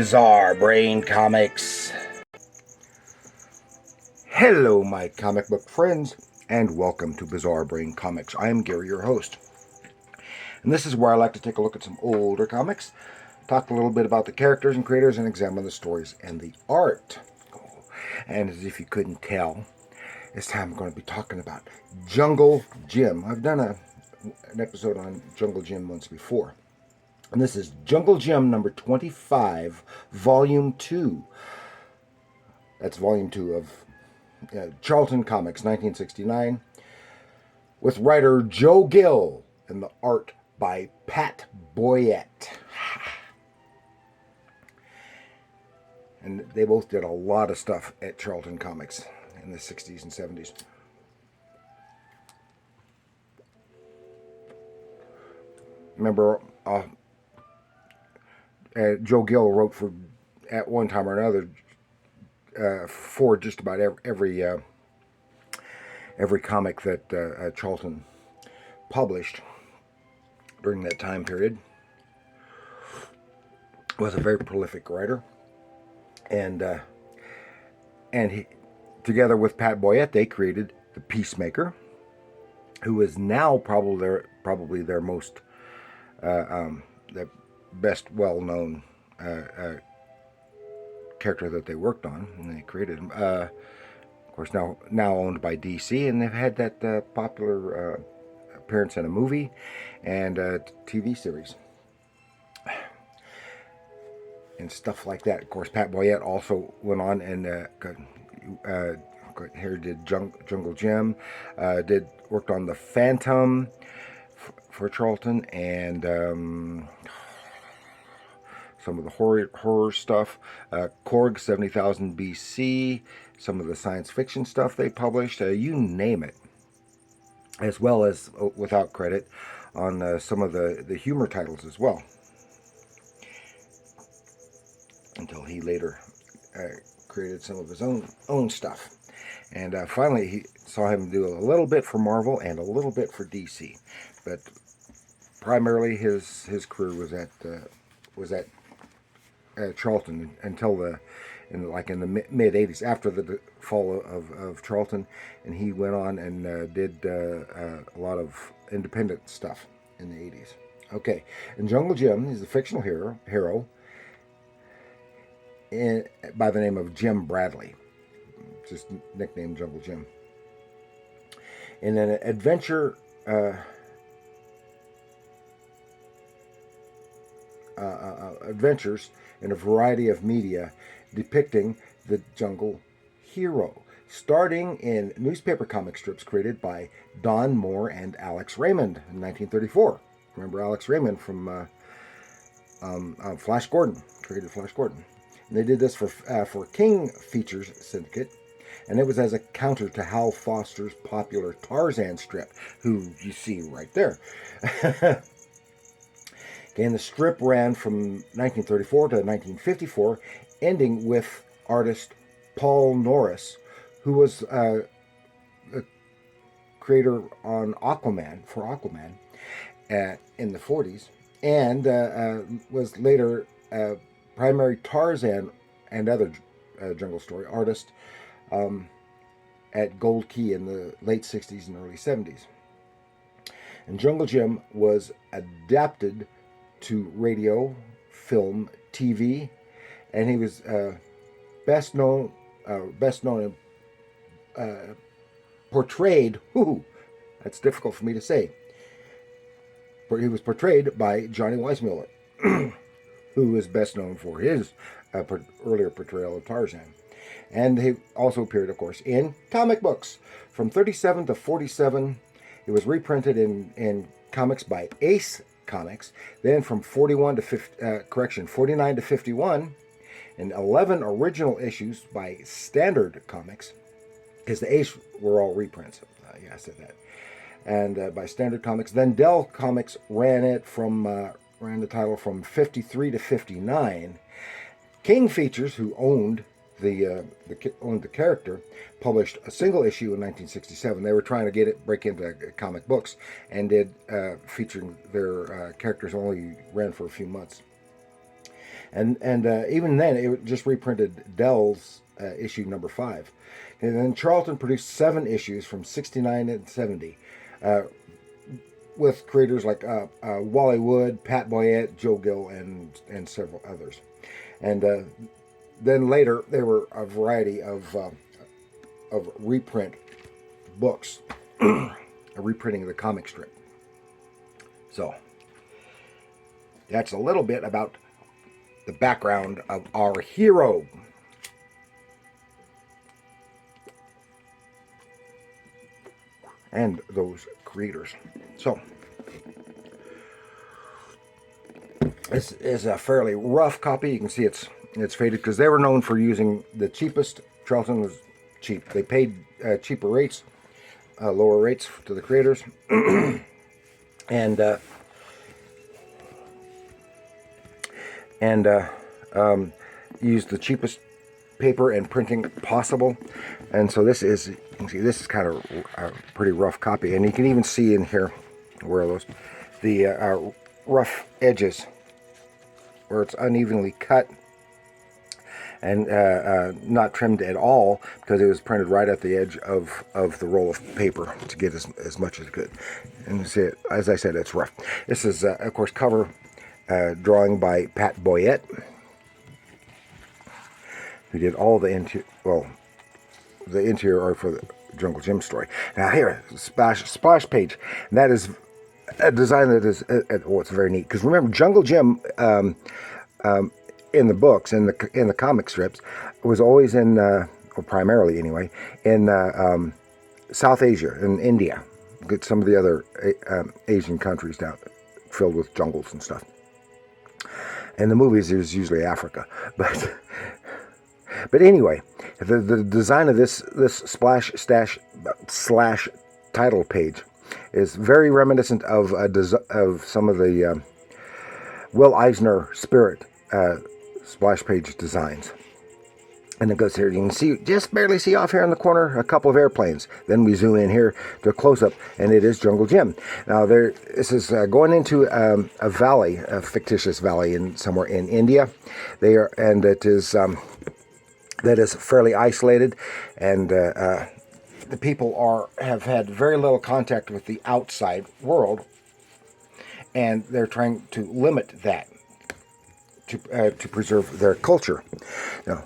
Bizarre Brain Comics. Hello, my comic book friends, and welcome to Bizarre Brain Comics. I am Gary, your host. And this is where I like to take a look at some older comics, talk a little bit about the characters and creators, and examine the stories and the art. And as if you couldn't tell, this time I'm going to be talking about Jungle Jim. I've done an episode on Jungle Jim once before. And this is Jungle Jim number 25, Volume 2. That's Volume 2 of Charlton Comics, 1969. With writer Joe Gill and the art by Pat Boyette. And they both did a lot of stuff at Charlton Comics in the 60s and 70s. Remember, Joe Gill wrote for, at one time or another, for just about every comic that Charlton published during that time period. Was a very prolific writer, and he, together with Pat Boyette, they created the Peacemaker, who is now probably their most the best well-known character that they worked on, and they created him. Of course, now owned by DC, and they've had that popular appearance in a movie and a TV series and stuff like that. Of course, Pat Boyette also went on and here did Jungle Jim, worked on the Phantom for Charlton, and some of the horror stuff, Korg 70,000 BC, some of the science fiction stuff they published, you name it, as well as, without credit, on some of the humor titles as well, until he later created some of his own stuff. And finally, he saw him do a little bit for Marvel and a little bit for DC, but primarily his career was at Charlton until in the mid 80s, after the fall of Charlton, and he went on and did a lot of independent stuff in the 80s. Okay, and Jungle Jim is a fictional hero by the name of Jim Bradley, just nicknamed Jungle Jim. In an adventures in a variety of media depicting the jungle hero, starting in newspaper comic strips created by Don Moore and Alex Raymond in 1934. Remember Alex Raymond from Flash Gordon, created Flash Gordon. And they did this for King Features Syndicate, and it was as a counter to Hal Foster's popular Tarzan strip, who you see right there. Okay, and the strip ran from 1934 to 1954, ending with artist Paul Norris, who was a creator on Aquaman, in the 40s, and was later primary Tarzan and other jungle story artist at Gold Key in the late 60s and early 70s. And Jungle Jim was adapted to radio, film, TV, and he was best known and portrayed. That's difficult for me to say. He was portrayed by Johnny Weissmuller, who is best known for his earlier portrayal of Tarzan. And he also appeared, of course, in comic books from 37 to 47. It was reprinted in comics by Ace Comics, then from 49 to 51, and 11 original issues by Standard Comics, because the Ace were all reprints. I said that. And by Standard Comics. Then Dell Comics ran the title from 53 to 59. King Features, who owned the character, published a single issue in 1967. They were trying to break into comic books, and did featuring their characters only ran for a few months. and even then it just reprinted Dell's issue number 5. And then Charlton produced 7 issues from 69 and 70, with creators like Wally Wood, Pat Boyette, Gill, and several others. And then later there were a variety of reprint books, a reprinting of the comic strip. So that's a little bit about the background of our hero. And those creators. So this is a fairly rough copy. You can see it's faded because they were known for using the cheapest. Charlton was cheap. They paid cheaper rates, lower rates to the creators, and used the cheapest paper and printing possible. And so this is, you can see this is kind of a pretty rough copy, and you can even see in here where the rough edges where it's unevenly cut and not trimmed at all, because it was printed right at the edge of the roll of paper to get as much as it could. And you see it, as I said, it's rough. This is of course cover drawing by Pat Boyette, who did all the interior art for the Jungle Jim story. Now here, splash page. And that is a design that is, it's very neat. Because remember, Jungle Jim in the books, in the comic strips, was always in, or primarily anyway, in South Asia, in India. Some of the other Asian countries down, filled with jungles and stuff. In the movies, there's usually Africa, but anyway, the design of this splash slash title page is very reminiscent of some of the Will Eisner Spirit splash page designs. And it goes here. You can see, just barely see off here in the corner, a couple of airplanes. Then we zoom in here to a close-up, and it is Jungle Jim. Now, this is going into a valley, a fictitious valley somewhere in India. And it is that is fairly isolated, and the people have had very little contact with the outside world, and they're trying to limit that to preserve their culture. Now,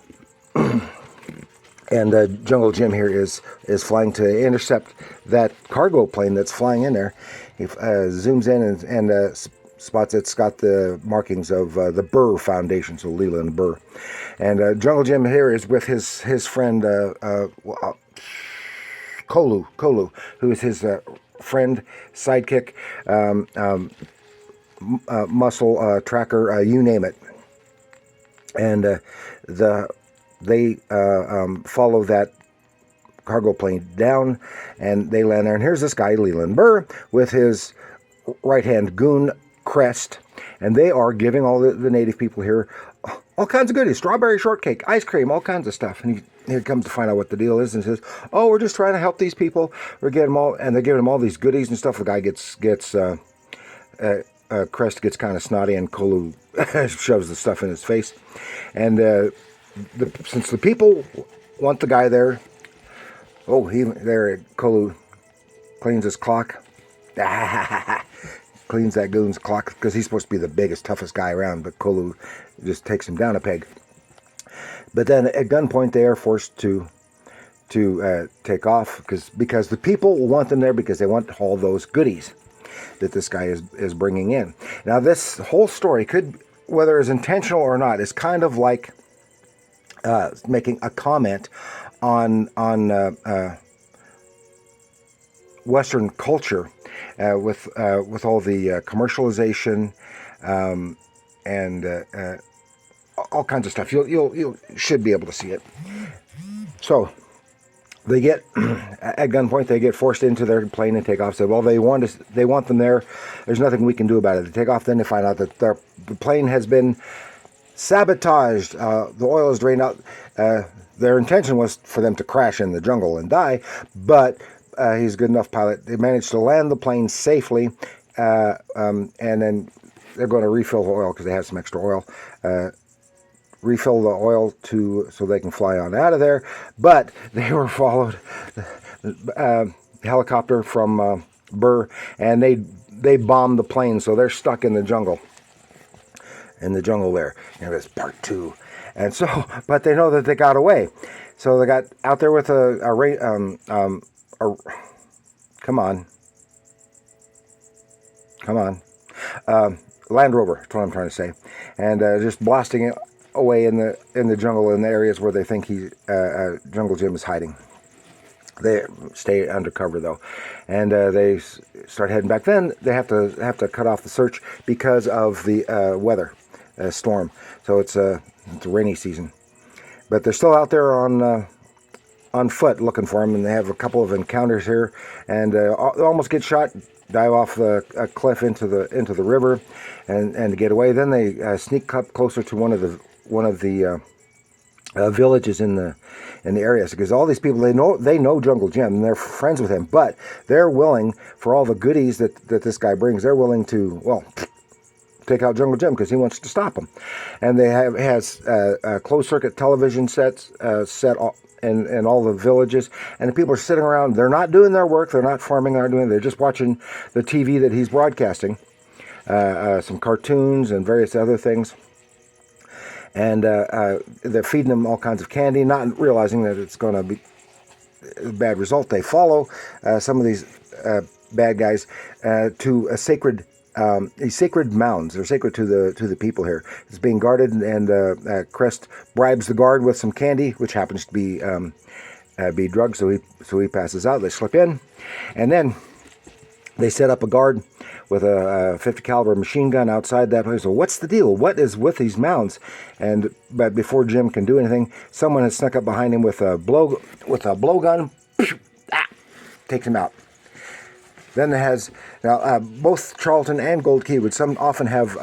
and Jungle Jim here is flying to intercept that cargo plane that's flying in there. He zooms in and spots it's got the markings of the Burr Foundation, so Leland Burr. And Jungle Jim here is with his friend Kolu, who is his friend, sidekick, muscle tracker, you name it. And they follow that cargo plane down, and they land there. And here's this guy, Leland Burr, with his right-hand goon crest, and they are giving all the native people here all kinds of goodies: strawberry shortcake, ice cream, all kinds of stuff. And he comes to find out what the deal is, and says, "Oh, we're just trying to help these people. We're getting them all," and they're giving them all these goodies and stuff. The guy gets Crest gets kind of snotty, and Kolu shoves the stuff in his face. And since the people want the guy there, Kolu cleans his clock. Cleans that goon's clock, because he's supposed to be the biggest, toughest guy around, but Kolu just takes him down a peg. But then at gunpoint, they are forced to take off, because the people want them there, because they want all those goodies that this guy is bringing in. Now, this whole story could, whether it's intentional or not, is kind of like making a comment on Western culture with all the commercialization and all kinds of stuff. You should be able to see it. So they get at gunpoint. They get forced into their plane and take off. Say, well, they want them there. There's nothing we can do about it. They take off. Then they find out that the plane has been sabotaged. The oil is drained out. Their intention was for them to crash in the jungle and die, but he's a good enough pilot. They managed to land the plane safely, and then they're going to refill the oil because they have some extra oil. refill the oil so they can fly on out of there. But they were followed, helicopter from Burr, and they bombed the plane, so they're stuck in the jungle. There. That's part 2. And so, but they know that they got away. So they got out there with come on, Land Rover. That's what I'm trying to say. And just blasting it away in the jungle, in the areas where they think Jungle Jim is hiding. They stay undercover though, and they start heading back. Then they have to cut off the search because of the weather, storm. So it's a rainy season, but they're still out there on foot looking for him, and they have a couple of encounters here, and they almost get shot, dive off a cliff into the river, and to get away. Then they sneak up closer to one of the villages in the areas, because all these people, they know Jungle Jim and they're friends with him, but they're willing, for all the goodies that this guy brings, they're willing to take out Jungle Jim because he wants to stop him. And they has closed circuit television sets set in all the villages, and the people are sitting around. They're not doing their work, they're not farming, they're just watching the TV that he's broadcasting, some cartoons and various other things. And they're feeding them all kinds of candy, not realizing that it's going to be a bad result. They follow some of these bad guys to a sacred mounds. They're sacred to the people here. It's being guarded, and Crest bribes the guard with some candy, which happens to be drugs. So he passes out. They slip in, and then they set up a guard with a 50 caliber machine gun outside that place. So what's the deal? What is with these mounds? But before Jim can do anything, someone has snuck up behind him with a blowgun, takes him out. Then it has both Charlton and Gold Key would often have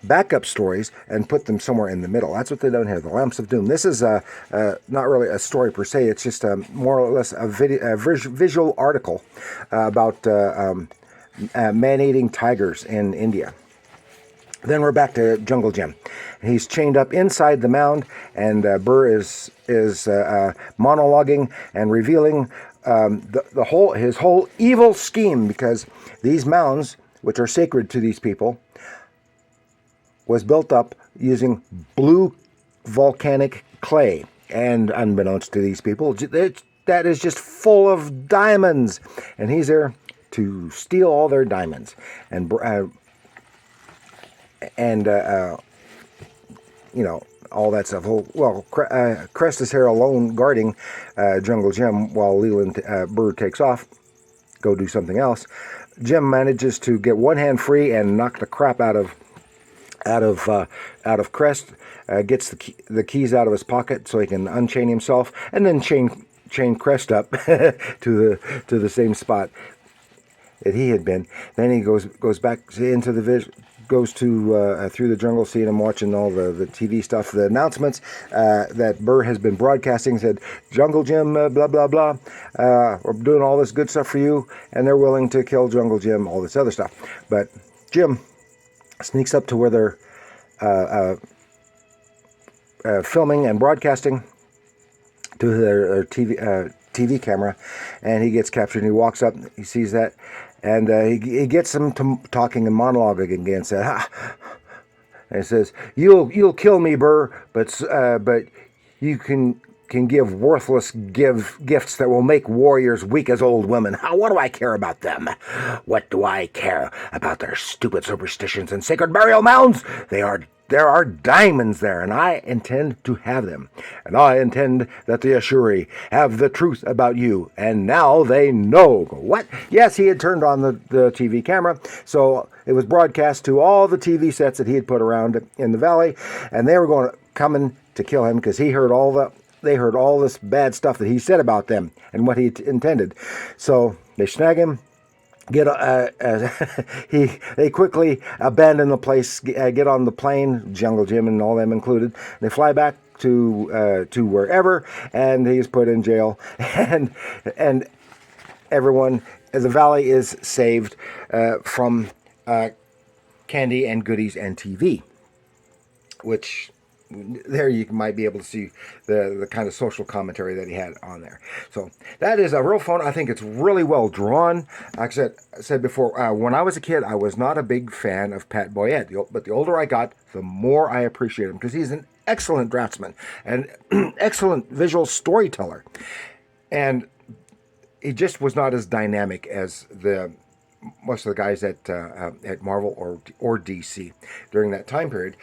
backup stories and put them somewhere in the middle. That's what they don't have. The Lamps of Doom. This is not really a story per se. It's just more or less a visual article about man-eating tigers in India. Then we're back to Jungle Jim. He's chained up inside the mound, and Burr is monologuing and revealing his whole evil scheme, because these mounds, which are sacred to these people, was built up using blue volcanic clay, and unbeknownst to these people, that is just full of diamonds, and he's there to steal all their diamonds, and all that stuff. Well, Crest is here alone guarding Jungle Jim while Leland Burr takes off, go do something else. Jim manages to get one hand free and knock the crap out of Crest. Gets the keys out of his pocket so he can unchain himself, and then chain Crest up to the same spot that he had been. Then he goes back into the goes to through the jungle, seeing him watching all the TV stuff. The announcements that Burr has been broadcasting said, Jungle Jim, blah, blah, blah, we're doing all this good stuff for you, and they're willing to kill Jungle Jim, all this other stuff. But Jim sneaks up to where they're filming and broadcasting to their TV camera, and he gets captured, and he walks up, he sees that, and he gets them to talking and monologuing again, said, and he says, you'll kill me, Burr, but you can give worthless gifts that will make warriors weak as old women. What do I care about them? What do I care about their stupid superstitions and sacred burial mounds? There are diamonds there, and I intend to have them. And I intend that the Ashuri have the truth about you. And now they know. What? Yes, he had turned on the TV camera, so it was broadcast to all the TV sets that he had put around in the valley, and they were coming to kill him because they heard all this bad stuff that he said about them and what he intended. So they snag him. They quickly abandon the place, get on the plane, Jungle Jim and all them included. They fly back to wherever, and he's put in jail, and everyone, the valley is saved from candy and goodies and TV, which there you might be able to see the kind of social commentary that he had on there. So that is a real fun. I think it's really well drawn. Like I said before, when I was a kid, I was not a big fan of Pat Boyette, but the older I got, the more I appreciate him, because he's an excellent draftsman and excellent visual storyteller. And he just was not as dynamic as most of the guys at Marvel or DC during that time period.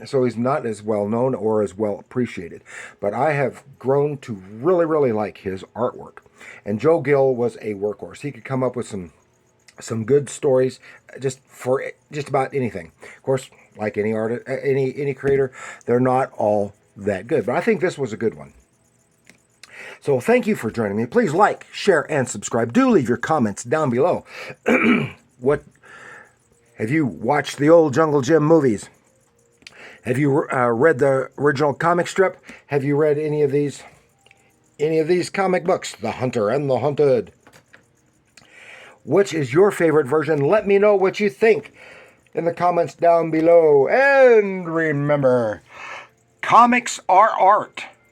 So he's not as well known or as well appreciated. But I have grown to really, really like his artwork. And Joe Gill was a workhorse. He could come up with some good stories just for just about anything. Of course, like any artist, any creator, they're not all that good. But I think this was a good one. So thank you for joining me. Please like, share, and subscribe. Do leave your comments down below. What have you watched the old Jungle Jim movies? Have you read the original comic strip? Have you read any of these comic books? The Hunter and the Hunted. Which is your favorite version? Let me know what you think in the comments down below. And remember, comics are art.